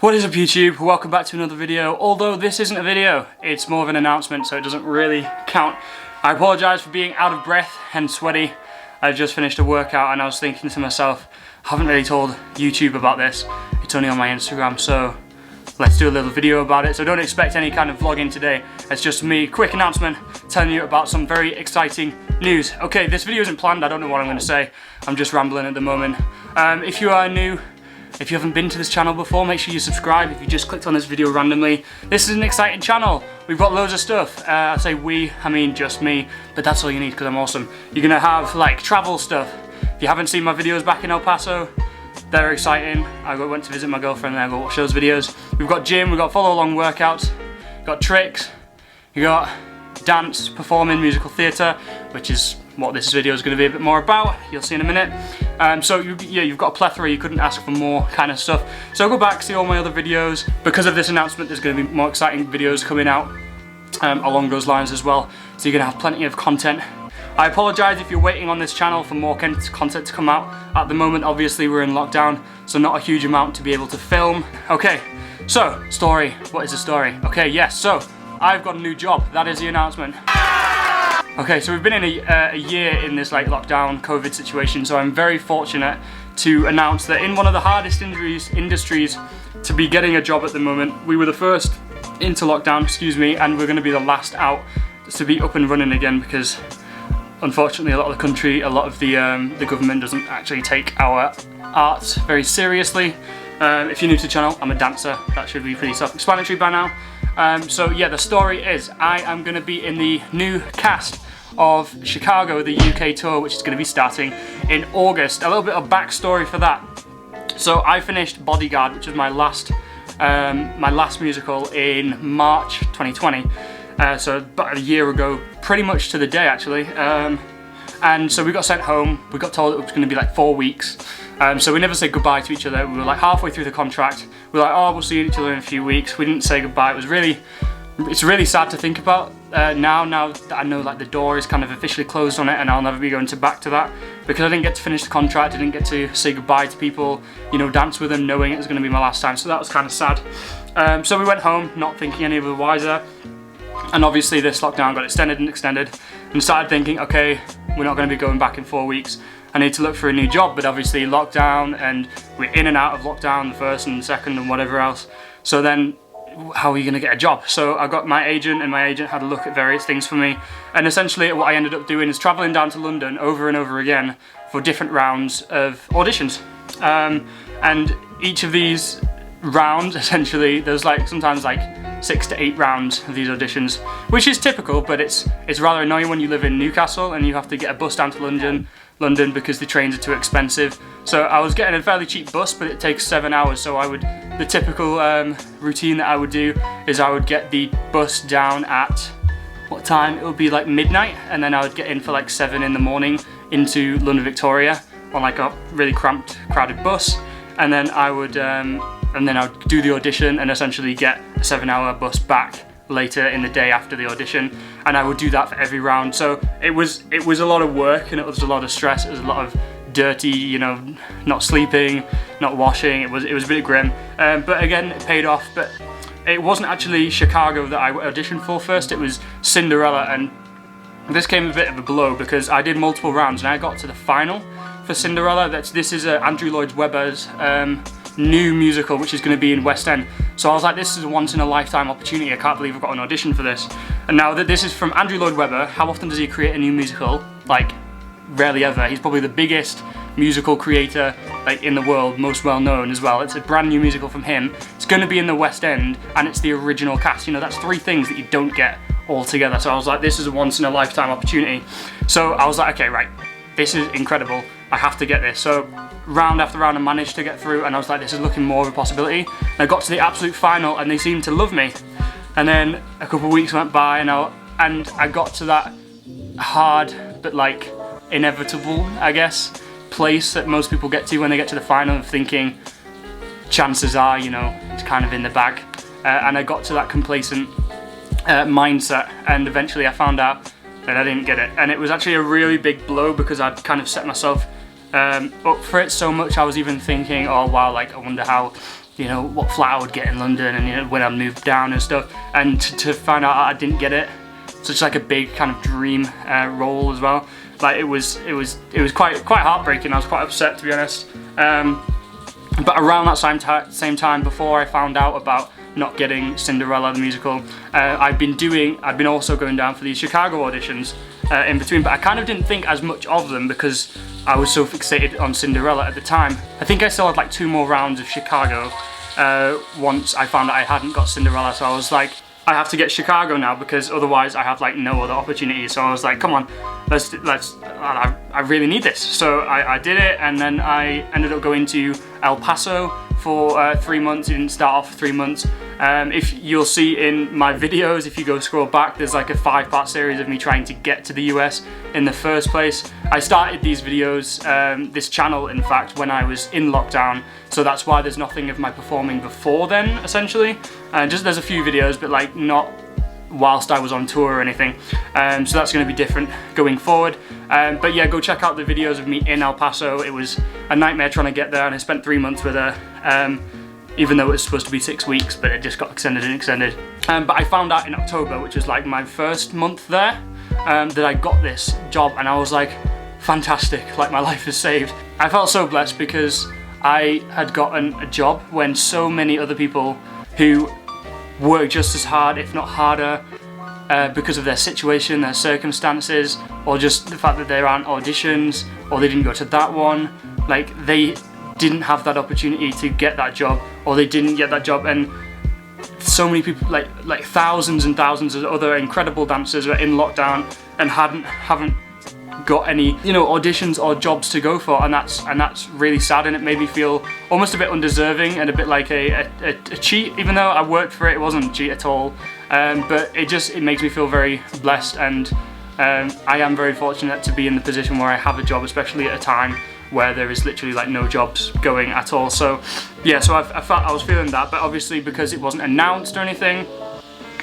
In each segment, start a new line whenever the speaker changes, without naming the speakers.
What is up YouTube? Welcome back to another video. Although this isn't a video, it's more of an announcement, so it doesn't really count. I apologise for being out of breath and sweaty. I've just finished a workout and I was thinking to myself, I haven't really told YouTube about this. It's only on my Instagram, so let's do a little video about it. So don't expect any kind of vlogging today. It's just me, quick announcement, telling you about some very exciting news. Okay, this video isn't planned. I don't know what I'm going to say. I'm just rambling at the moment. If you are new, if you haven't been to this channel before, make sure you subscribe. If you just clicked on this video randomly, this is an exciting channel. We've got loads of stuff. I say we, I mean just me, but that's all you need because I'm awesome. You're gonna have like travel stuff. If you haven't seen my videos back in El Paso, they're exciting. I went to visit my girlfriend and I go watch those videos. We've got gym, we've got follow along workouts, we've got tricks, you got dance, performing, musical theatre, which is what this video is going to be a bit more about. You'll see in a minute. So you've got a plethora. You couldn't ask for more kind of stuff. So go back, see all my other videos. Because of this announcement, there's going to be more exciting videos coming out along those lines as well. So you're going to have plenty of content. I apologise if you're waiting on this channel for more content to come out. At the moment, obviously, we're in lockdown, so not a huge amount to be able to film. Okay, so story. What is the story? Okay, yes. So I've got a new job. That is the announcement. Okay, so we've been in a year in this like lockdown COVID situation, so I'm very fortunate to announce that in one of the hardest industries to be getting a job at the moment. We were the first into lockdown, excuse me, and we're going to be the last out to be up and running again because unfortunately a lot of the country, a lot of the government doesn't actually take our arts very seriously. If you're new to the channel, I'm a dancer. That should be pretty self-explanatory by now. So yeah, the story is I am going to be in the new cast of Chicago, the UK tour, which is going to be starting in August. A little bit of backstory for that. So I finished Bodyguard, which was my last musical in March 2020. So about a year ago, pretty much to the day actually. And so we got sent home. We got told it was going to be like 4 weeks. So we never said goodbye to each other. We were like halfway through the contract. We were like, oh, we'll see each other in a few weeks. We didn't say goodbye. It's really sad to think about now that I know like the door is kind of officially closed on it and I'll never be going back to that because I didn't get to finish the contract. I didn't get to say goodbye to people, you know, dance with them knowing it was going to be my last time. So that was kind of sad. So we went home not thinking any of the wiser. And obviously this lockdown got extended and started thinking, okay, we're not going to be going back in 4 weeks. I need to look for a new job, but obviously lockdown and we're in and out of lockdown, the first and second and whatever else. So then how are you going to get a job? So I got my agent and my agent had a look at various things for me. And essentially what I ended up doing is traveling down to London over and over again for different rounds of auditions. And each of these rounds, essentially, there's like sometimes like 6 to 8 rounds of these auditions, which is typical, but it's rather annoying when you live in Newcastle and you have to get a bus down to London because the trains are too expensive. So I was getting a fairly cheap bus, but it takes 7 hours. So the typical routine that I would do is I would get the bus down at what time? It would be like midnight, and then I would get in for like 7 in the morning into London Victoria on like a really cramped, crowded bus, and then I would do the audition and essentially get a 7-hour bus back later in the day after the audition, and I would do that for every round. So it was a lot of work and it was a lot of stress. It was a lot of dirty, you know, not sleeping, not washing. It was a bit grim, but again it paid off. But it wasn't actually Chicago that I auditioned for first. It was Cinderella, and this came a bit of a blow because I did multiple rounds and I got to the final for Cinderella. This is Andrew Lloyd Webber's new musical, which is going to be in West End. So I was like, this is a once-in-a-lifetime opportunity. I can't believe I've got an audition for this. And now that this is from Andrew Lloyd Webber, how often does he create a new musical? Like, rarely ever. He's probably the biggest musical creator like in the world, most well known as well. It's a brand new musical from him. It's going to be in the West End and it's the original cast. You know, that's 3 things that you don't get all together. So I was like, this is a once-in-a-lifetime opportunity. So I was like, okay, right, this is incredible. I have to get this. So round after round I managed to get through and I was like, this is looking more of a possibility. And I got to the absolute final and they seemed to love me. And then a couple of weeks went by and I got to that hard but like inevitable, I guess, place that most people get to when they get to the final of thinking chances are, you know, it's kind of in the bag. And I got to that complacent mindset and eventually I found out that I didn't get it. And it was actually a really big blow because I'd kind of set myself up for it so much. I was even thinking, oh wow, like I wonder how you know, what flat I would get in London, and you know, when I moved down and stuff, and to find out I didn't get it, such like a big kind of dream role as well. Like it was quite heartbreaking. I was quite upset, to be honest. But around that same time, before I found out about not getting Cinderella the musical, I'd been also going down for these Chicago auditions in between, but I kind of didn't think as much of them because I was so fixated on Cinderella at the time. I think I still had like 2 more rounds of Chicago once I found out I hadn't got Cinderella, so I was like, I have to get Chicago now because otherwise I have like no other opportunities. So I was like, come on, I really need this. So I did it, and then I ended up going to El Paso for 3 months. It didn't start off for 3 months. If you'll see in my videos, if you go scroll back, there's like a 5-part series of me trying to get to the US in the first place. I started these videos, this channel in fact, when I was in lockdown, so that's why there's nothing of my performing before then, essentially. Just there's a few videos, but like not whilst I was on tour or anything. So that's going to be different going forward. But yeah, go check out the videos of me in El Paso. It was a nightmare trying to get there, and I spent 3 months with her. Even though it was supposed to be 6 weeks, but it just got extended and extended. But I found out in October, which was like my first month there, that I got this job, and I was like, fantastic, like my life is saved. I felt so blessed because I had gotten a job when so many other people who work just as hard, if not harder, because of their situation, their circumstances, or just the fact that there aren't auditions, or they didn't go to that one, like they didn't have that opportunity to get that job, or they didn't get that job. And so many people, like thousands and thousands of other incredible dancers are in lockdown and haven't got any, you know, auditions or jobs to go for, and that's really sad, and it made me feel almost a bit undeserving and a bit like a cheat, even though I worked for it. It wasn't a cheat at all, but it makes me feel very blessed, and I am very fortunate to be in the position where I have a job, especially at a time where there is literally like no jobs going at all. So yeah, so I felt I was feeling that, but obviously because it wasn't announced or anything,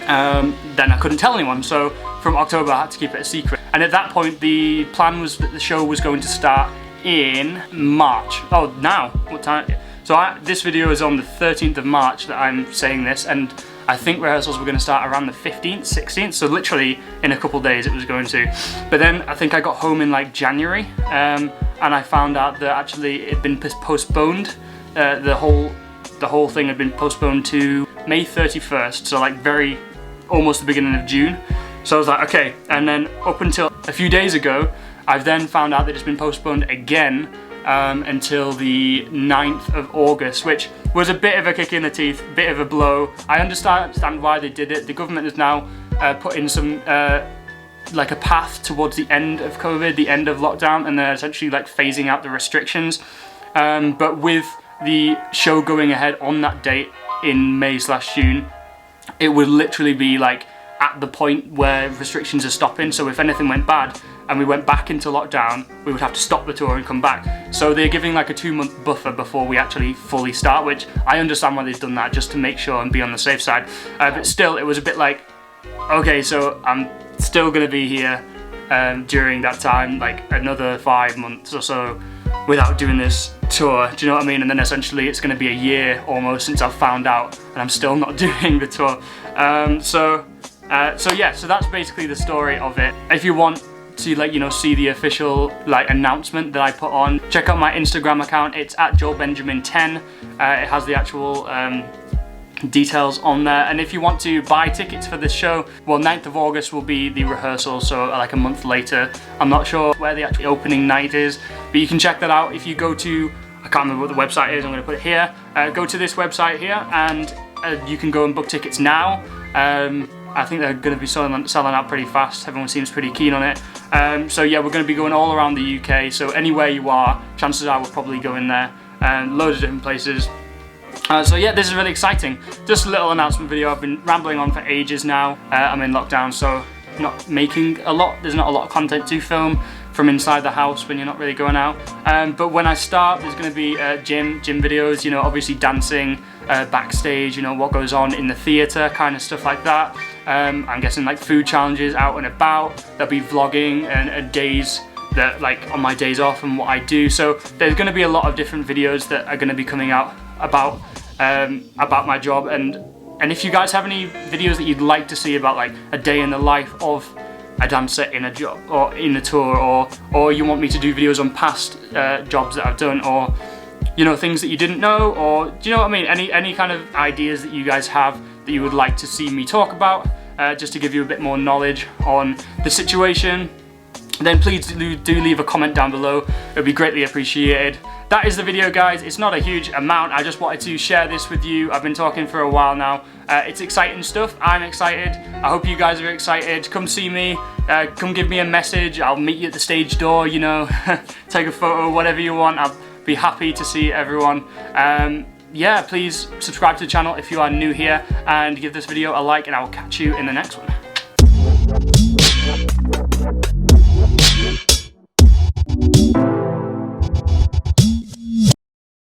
then I couldn't tell anyone. So from October I had to keep it a secret. And at that point the plan was that the show was going to start in March. Oh, now, what time? So this video is on the 13th of March that I'm saying this, and I think rehearsals were going to start around the 15th, 16th, so literally in a couple days it was going to. But then I think I got home in like January, and I found out that actually it had been postponed. The whole thing had been postponed to May 31st, so like almost the beginning of June. So I was like, okay, and then up until a few days ago, I've then found out that it's been postponed again until the 9th of August, which was a bit of a kick in the teeth, bit of a blow. I understand why they did it. The government has now put in some like a path towards the end of COVID, the end of lockdown, and they're essentially like phasing out the restrictions. But with the show going ahead on that date in May/June, it would literally be like at the point where restrictions are stopping. So if anything went bad and we went back into lockdown, we would have to stop the tour and come back. So they're giving like a 2-month buffer before we actually fully start, which I understand why they've done that, just to make sure and be on the safe side. But still, it was a bit like, okay, so I'm still gonna be here during that time, like another 5 months or so without doing this tour, do you know what I mean? And then essentially it's gonna be a year almost since I've found out, and I'm still not doing the tour. So yeah, so that's basically the story of it. If you want to, like, you know, see the official like announcement that I put on, check out my Instagram account. It's at joelbenjamin10. It has the actual details on there. And if you want to buy tickets for this show, well, 9th of August will be the rehearsal, so like a month later. I'm not sure where the actual opening night is, but you can check that out if you go to, I can't remember what the website is, I'm going to put it here. Go to this website here, and you can go and book tickets now. I think they're going to be selling out pretty fast. Everyone seems pretty keen on it. So yeah, we're going to be going all around the UK, so anywhere you are, chances are we'll probably go in there. Loads of different places. So yeah, this is really exciting. Just a little announcement video. I've been rambling on for ages now. I'm in lockdown, so not making a lot. There's not a lot of content to film from inside the house when you're not really going out. But when I start, there's going to be gym videos, you know, obviously dancing, backstage, you know, what goes on in the theatre, kind of stuff like that. I'm guessing like food challenges out and about. There'll be vlogging and days that, like, on my days off and what I do. So there's going to be a lot of different videos that are going to be coming out about about my job, and if you guys have any videos that you'd like to see about like a day in the life of a dancer in a job or in a tour, or you want me to do videos on past jobs that I've done, or you know, things that you didn't know, or do you know what I mean, any kind of ideas that you guys have that you would like to see me talk about, just to give you a bit more knowledge on the situation, then please do leave a comment down below. It would be greatly appreciated. That is the video, guys. It's not a huge amount. I just wanted to share this with you. I've been talking for a while now. It's exciting stuff. I'm excited. I hope you guys are excited. Come see me. Come give me a message. I'll meet you at the stage door, you know. Take a photo, whatever you want. I'll be happy to see everyone. Yeah, please subscribe to the channel if you are new here, and give this video a like, and I will catch you in the next one.